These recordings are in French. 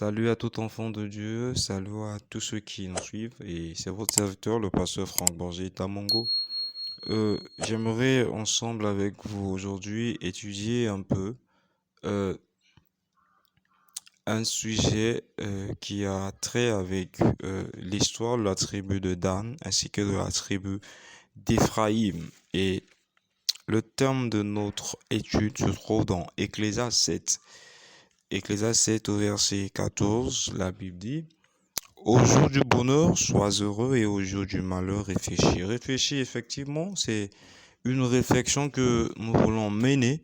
Salut à tout enfant de Dieu, salut à tous ceux qui nous suivent et c'est votre serviteur, le pasteur Franck Borgé Tamongo. J'aimerais ensemble avec vous aujourd'hui étudier un peu euh, un sujet qui a trait avec l'histoire de la tribu de Dan ainsi que de la tribu d'Éphraïm. Et le terme de notre étude se trouve dans Ecclésiaste 7. Ecclésiaste 7 au verset 14, la Bible dit: Au jour du bonheur, sois heureux et au jour du malheur, réfléchis. Réfléchis, effectivement, c'est une réflexion que nous voulons mener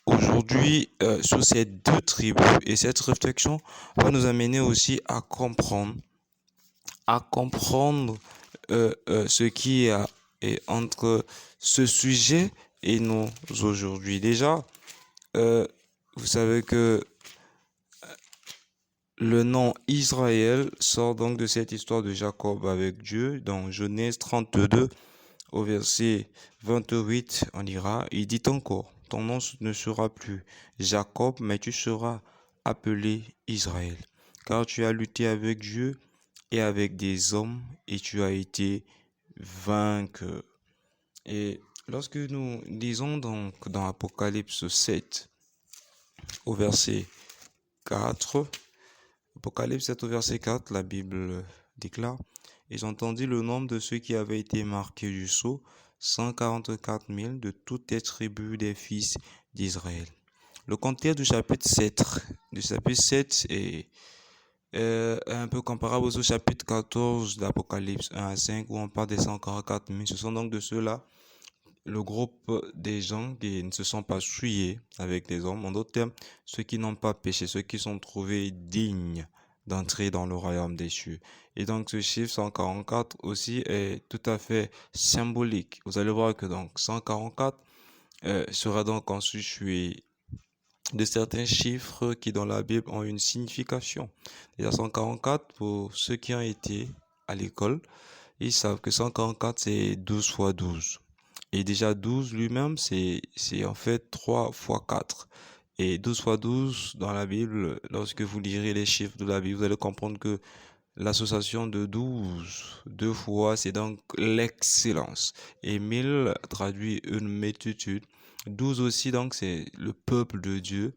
aujourd'hui sur ces deux tribus. Et cette réflexion va nous amener aussi à comprendre ce qui est entre ce sujet et nous aujourd'hui. Déjà, euh, vous savez que le nom Israël sort donc de cette histoire de Jacob avec Dieu dans Genèse 32 au verset 28, on dira, il dit encore, ton nom ne sera plus Jacob, mais tu seras appelé Israël, car tu as lutté avec Dieu et avec des hommes et tu as été vainqueur. Et lorsque nous lisons donc dans Apocalypse 7 au verset 4, Apocalypse 7 au verset 4, la Bible déclare: Et j'entendis le nombre de ceux qui avaient été marqués du sceau, 144 000 de toutes les tribus des fils d'Israël. Le contexte du chapitre 7 est un peu comparable au chapitre 14 d'Apocalypse 1 à 5 où on parle des 144 000. Ce sont donc de ceux-là le groupe des gens qui ne se sont pas souillés avec les hommes, en d'autres termes, ceux qui n'ont pas péché, ceux qui sont trouvés dignes d'entrer dans le royaume des cieux. Et donc ce chiffre 144 aussi est tout à fait symbolique. Vous allez voir que donc 144 sera donc ensuite de certains chiffres qui dans la Bible ont une signification. Déjà 144, pour ceux qui ont été à l'école, ils savent que 144 c'est 12 fois 12. Et déjà 12 lui-même, c'est en fait 3 fois 4. Et 12 fois 12 dans la Bible, lorsque vous lirez les chiffres de la Bible, vous allez comprendre que l'association de 12, deux fois, c'est donc l'excellence. Et 1000 traduit une multitude. 12 aussi, donc, c'est le peuple de Dieu.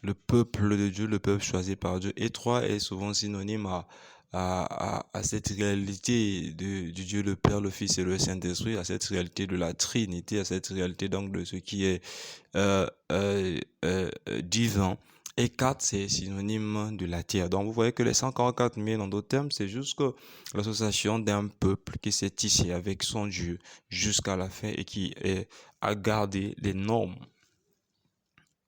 Le peuple de Dieu, le peuple choisi par Dieu. Et 3 est souvent synonyme à cette réalité du Dieu le Père, le Fils et le Saint-Esprit, à cette réalité de la Trinité, à cette réalité donc de ce qui est euh, euh, divin. Et 4, c'est synonyme de la terre. Donc vous voyez que les 144 000, en d'autres termes, c'est juste que l'association d'un peuple qui s'est tissé avec son Dieu jusqu'à la fin et qui a gardé les normes,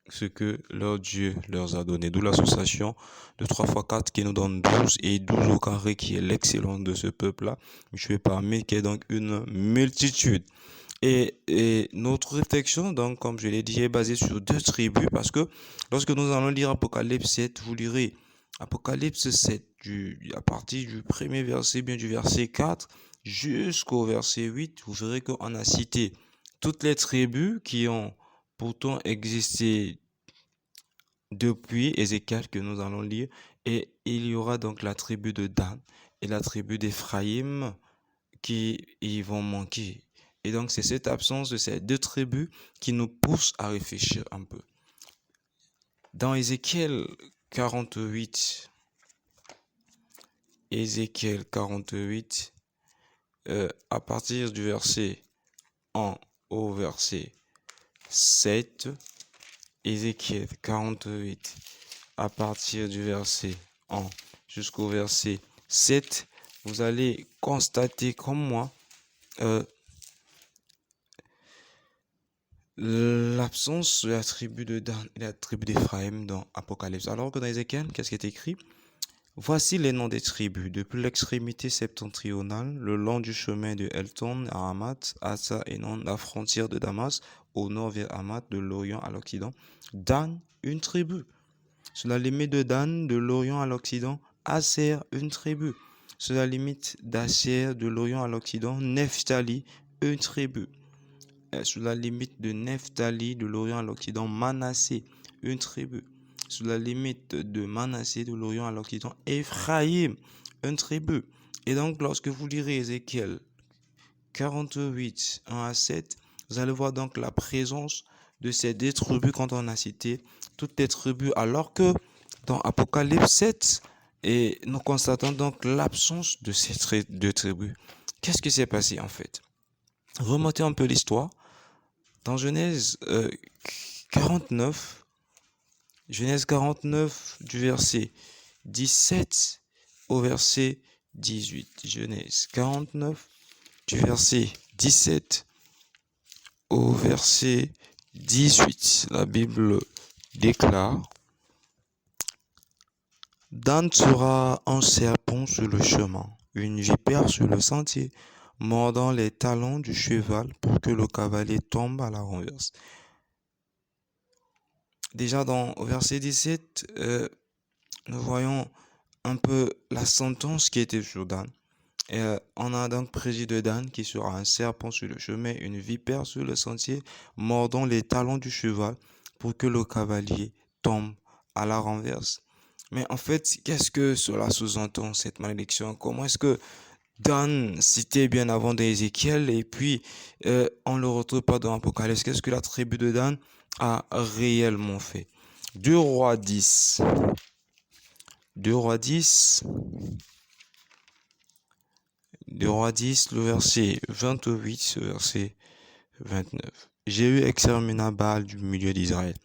ce que leur Dieu leur a donné. D'où l'association de 3 fois 4 qui nous donne 12 et 12 au carré qui est l'excellence de ce peuple-là. Je vais parmi qui est donc une multitude. Et notre réflexion, donc, comme je l'ai dit, est basée sur deux tribus parce que lorsque nous allons lire Apocalypse 7, vous lirez Apocalypse 7 à partir du premier verset, bien du verset 4 jusqu'au verset 8, vous verrez qu'on a cité toutes les tribus qui ont pourtant existé depuis Ézéchiel que nous allons lire. Et il y aura donc la tribu de Dan et la tribu d'Éphraïm qui y vont manquer. Et donc c'est cette absence de ces deux tribus qui nous pousse à réfléchir un peu. Dans Ézéchiel 48, Ézéchiel 48, à partir du verset 1 au verset 7, Ézéchiel 48, à partir du verset 1 jusqu'au verset 7, vous allez constater comme moi l'absence de la tribu de Dan et la tribu d'Éphraïm dans Apocalypse. Alors que dans Ézéchiel, qu'est-ce qui est écrit? Voici les noms des tribus, depuis l'extrémité septentrionale, le long du chemin de Elton à Hamath, Asa et Non, la frontière de Damas, au nord vers Hamath, de l'Orient à l'Occident. Dan, une tribu. Sur la limite de Dan, de l'Orient à l'Occident, Aser, une tribu. Sur la limite d'Aser, de l'Orient à l'Occident, Nephtali, une tribu. Sur la limite de Nephtali, de l'Orient à l'Occident, Manassé, une tribu. sur la limite de Manassé de l'Orient à l'Occident, Ephraïm, une tribu. Et donc, lorsque vous lirez Ézéchiel 48, 1 à 7, vous allez voir donc la présence de ces deux tribus quand on a cité toutes les tribus, alors que dans Apocalypse 7, et nous constatons donc l'absence de ces deux tribus. Qu'est-ce qui s'est passé en fait? Remontez un peu l'histoire. Dans Genèse 49, du verset 17 au verset 18. Genèse 49, du verset 17 au verset 18. La Bible déclare: Dan sera un serpent sur le chemin, une vipère sur le sentier, mordant les talons du cheval pour que le cavalier tombe à la renverse. Déjà au verset 17, nous voyons un peu la sentence qui était sur Dan. On a donc prédit de Dan qui sera un serpent sur le chemin, une vipère sur le sentier, mordant les talons du cheval pour que le cavalier tombe à la renverse. Mais en fait, qu'est-ce que cela sous-entend, cette malédiction? Comment est-ce que Dan citait bien avant d'Ézéchiel et puis on ne le retrouve pas dans l'Apocalypse? Qu'est-ce que la tribu de Dan a réellement fait? 2 Rois 10. 2 Rois 10. 2 Rois 10, le verset 28, le verset 29. Jéhu extermina Baal du milieu d'Israël,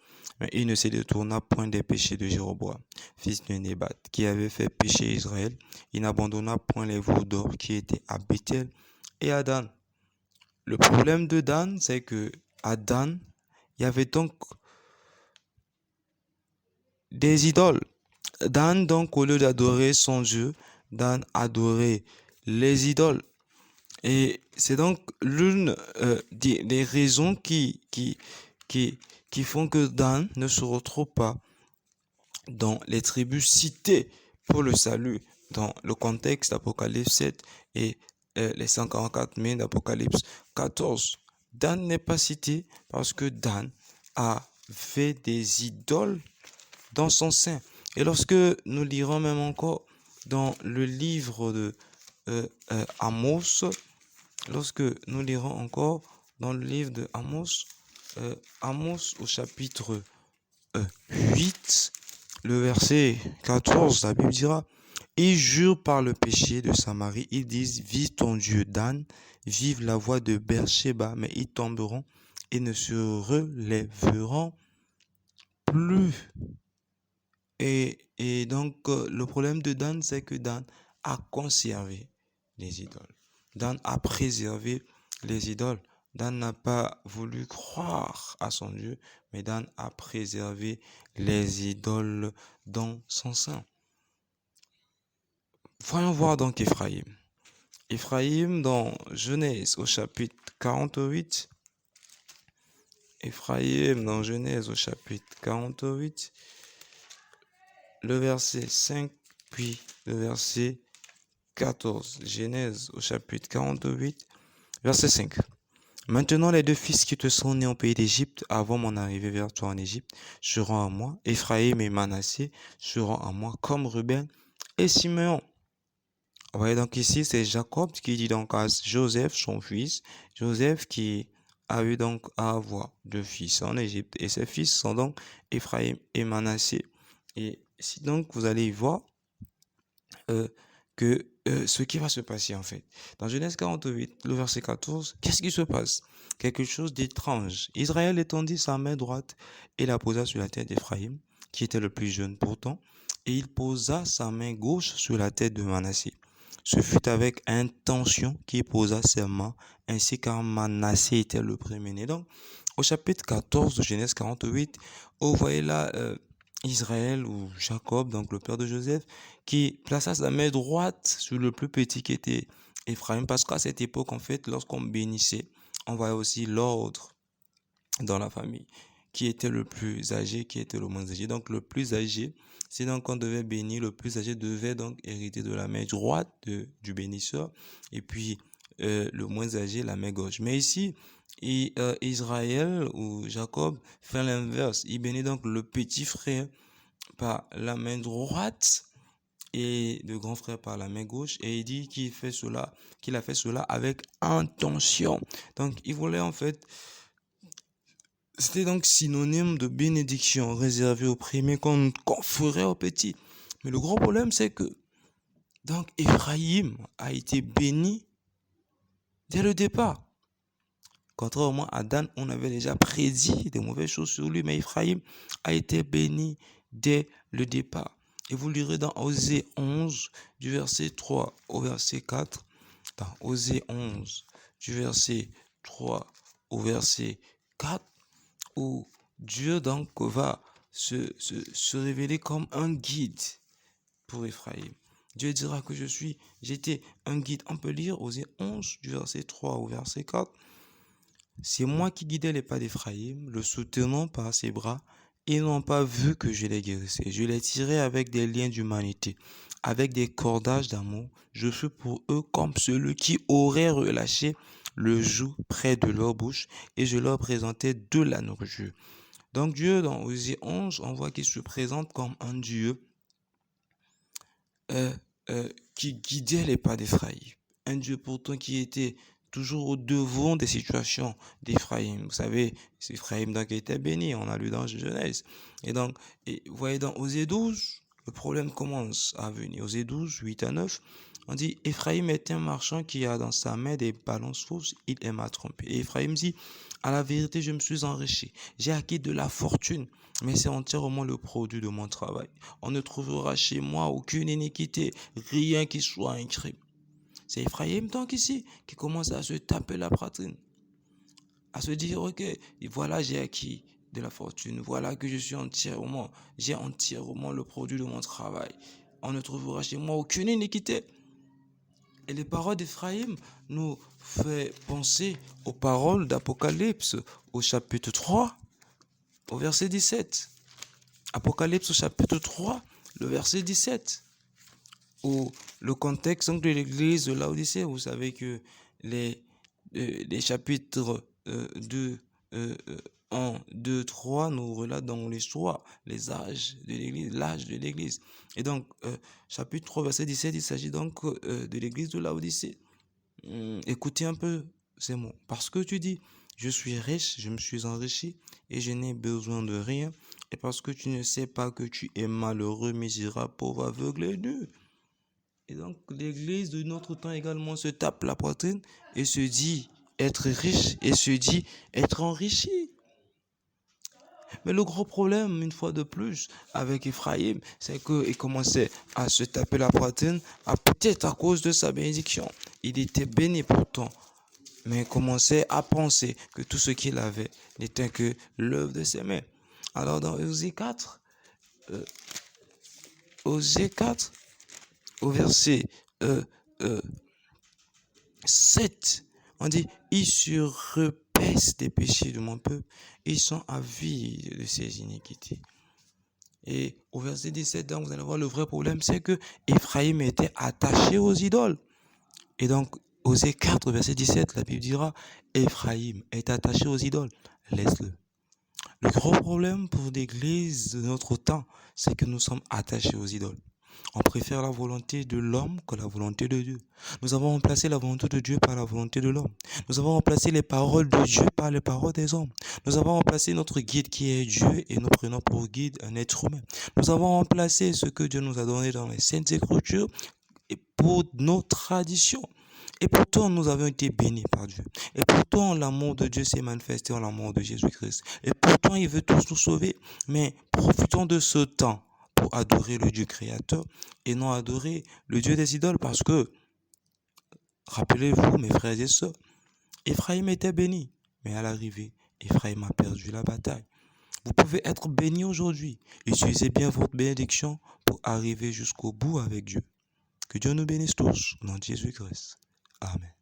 mais il ne se détourna point des péchés de Jéroboam, fils de Nébat, qui avait fait pécher Israël. Il n'abandonna point les veaux d'or qui étaient à Béthel et à Dan. Le problème de Dan, c'est que à Dan, il y avait donc des idoles. Dan, donc, au lieu d'adorer son Dieu, Dan adorait les idoles. Et c'est donc l'une des raisons qui font que Dan ne se retrouve pas dans les tribus citées pour le salut dans le contexte d'Apocalypse 7 et les 144 000 d'Apocalypse 14. Dan n'est pas cité parce que Dan a fait des idoles dans son sein. Et lorsque nous lirons même encore dans le livre de Amos, lorsque nous lirons encore dans le livre de Amos, Amos au chapitre 8, le verset 14, la Bible dira: ils jurent par le péché de Samarie, ils disent: vive ton Dieu Dan, vive la voix de Beersheba, mais ils tomberont et ne se relèveront plus. Et donc, le problème de Dan, c'est que Dan a conservé les idoles. Dan a préservé les idoles. Dan n'a pas voulu croire à son Dieu, mais Dan a préservé les idoles dans son sein. Voyons voir donc Ephraïm. Ephraïm dans Genèse au chapitre 48. Ephraïm dans Genèse au chapitre 48. Le verset 5, puis le verset 14. Genèse au chapitre 48, verset 5. Maintenant, les deux fils qui te sont nés au pays d'Égypte, avant mon arrivée vers toi en Égypte, seront à moi. Ephraïm et Manassé seront à moi, comme Ruben et Simeon. Vous voyez donc ici, c'est Jacob qui dit donc à Joseph, son fils, Joseph qui a eu donc à avoir deux fils en Égypte. Et ses fils sont donc Ephraïm et Manassé. Et si donc vous allez voir que ce qui va se passer en fait. Dans Genèse 48, le verset 14, qu'est-ce qui se passe? Quelque chose d'étrange. Israël étendit sa main droite et la posa sur la tête d'Ephraïm, qui était le plus jeune pourtant, et il posa sa main gauche sur la tête de Manassé. Ce fut avec intention qu'il posa ses mains, ainsi car Manassé était le premier-né. Donc, au chapitre 14 de Genèse 48, vous voyez là Israël ou Jacob, donc le père de Joseph, qui plaça sa main droite sur le plus petit qui était Ephraïm, parce qu'à cette époque, en fait, lorsqu'on bénissait, on voyait aussi l'ordre dans la famille, qui était le plus âgé, qui était le moins âgé. Donc le plus âgé, c'est donc qu'on devait bénir, le plus âgé devait donc hériter de la main droite du bénisseur, et puis le moins âgé, la main gauche. Mais ici, Israël ou Jacob fait l'inverse. Il bénit donc le petit frère par la main droite et le grand frère par la main gauche, et il dit qu'il a fait cela avec intention. Donc il voulait en fait, c'était donc synonyme de bénédiction réservée aux premiers qu'on ferait aux petits. Mais le gros problème, c'est que donc Éphraïm a été béni dès le départ. Contrairement à Dan, on avait déjà prédit des mauvaises choses sur lui, mais Éphraïm a été béni dès le départ. Et vous lirez dans Osée 11, du verset 3 au verset 4. Dans Osée 11, du verset 3 au verset 4, où Dieu donc va se révéler comme un guide pour Éphraïm. Dieu dira que j'étais un guide. On peut lire Osée 11, du verset 3 au verset 4. C'est moi qui guidais les pas d'Éphraïm, le soutenant par ses bras. Ils n'ont pas vu que je les guérissais. Je les tirais avec des liens d'humanité, avec des cordages d'amour. Je fus pour eux comme celui qui aurait relâché le joug près de leur bouche, et je leur présentais de la nourriture. Donc Dieu, dans Osée 11, on voit qu'il se présente comme un Dieu qui guidait les pas d'Éphraïm. Un Dieu pourtant qui était toujours au devant des situations d'Éphraïm. Vous savez, Éphraïm donc était béni, on a lu dans Genèse. Et donc, vous voyez dans Osée 12, le problème commence à venir. Osée 12, 8 à 9, on dit, Éphraïm est un marchand qui a dans sa main des balances fausses, il aime à tromper. Et Éphraïm dit, à la vérité, je me suis enrichi, j'ai acquis de la fortune, mais c'est entièrement le produit de mon travail. On ne trouvera chez moi aucune iniquité, rien qui soit un crime. C'est Éphraïm donc ici qui commence à se taper la poitrine, à se dire, ok, voilà, j'ai acquis de la fortune, voilà que j'ai entièrement le produit de mon travail. On ne trouvera chez moi aucune iniquité. Et les paroles d'Éphraïm nous fait penser aux paroles d'Apocalypse au chapitre 3, au verset 17. Apocalypse au chapitre 3, le verset 17. Où le contexte de l'église de Laodicée, vous savez que les chapitres 2, 1, 2, 3 nous relatent dans l'histoire les âges de l'église, l'âge de l'église. Et donc, chapitre 3, verset 17, il s'agit donc de l'église de Laodicée. Écoutez un peu ces mots. Parce que tu dis, je suis riche, je me suis enrichi et je n'ai besoin de rien. Et parce que tu ne sais pas que tu es malheureux, misérable, pauvre, aveugle et nu. Et donc, l'église de notre temps également se tape la poitrine et se dit être riche et se dit être enrichi. Mais le gros problème, une fois de plus, avec Éphraïm, c'est qu'il commençait à se taper la poitrine, peut-être à cause de sa bénédiction. Il était béni pourtant, mais il commençait à penser que tout ce qu'il avait n'était que l'œuvre de ses mains. Alors dans Osée 4, au verset 7, on dit, ils se repaissent des péchés de mon peuple, ils sont avides de ses iniquités. Et au verset 17, donc, vous allez voir, le vrai problème, c'est que Éphraïm était attaché aux idoles. Et donc, Osée 4, verset 17, la Bible dira, Éphraïm est attaché aux idoles, laisse-le. Le gros problème pour l'église de notre temps, c'est que nous sommes attachés aux idoles. On préfère la volonté de l'homme que la volonté de Dieu. Nous avons remplacé la volonté de Dieu par la volonté de l'homme. Nous avons remplacé les paroles de Dieu par les paroles des hommes. Nous avons remplacé notre guide qui est Dieu et nous prenons pour guide un être humain. Nous avons remplacé ce que Dieu nous a donné dans les Saintes Écritures et pour nos traditions. Et pourtant, nous avons été bénis par Dieu. Et pourtant, l'amour de Dieu s'est manifesté en l'amour de Jésus-Christ. Et pourtant, il veut tous nous sauver. Mais profitons de ce temps pour adorer le Dieu créateur et non adorer le Dieu des idoles. Parce que, rappelez-vous, mes frères et sœurs, Éphraïm était béni. Mais à l'arrivée, Éphraïm a perdu la bataille. Vous pouvez être béni aujourd'hui. Utilisez bien votre bénédiction pour arriver jusqu'au bout avec Dieu. Que Dieu nous bénisse tous, au nom de Jésus-Christ. Amen.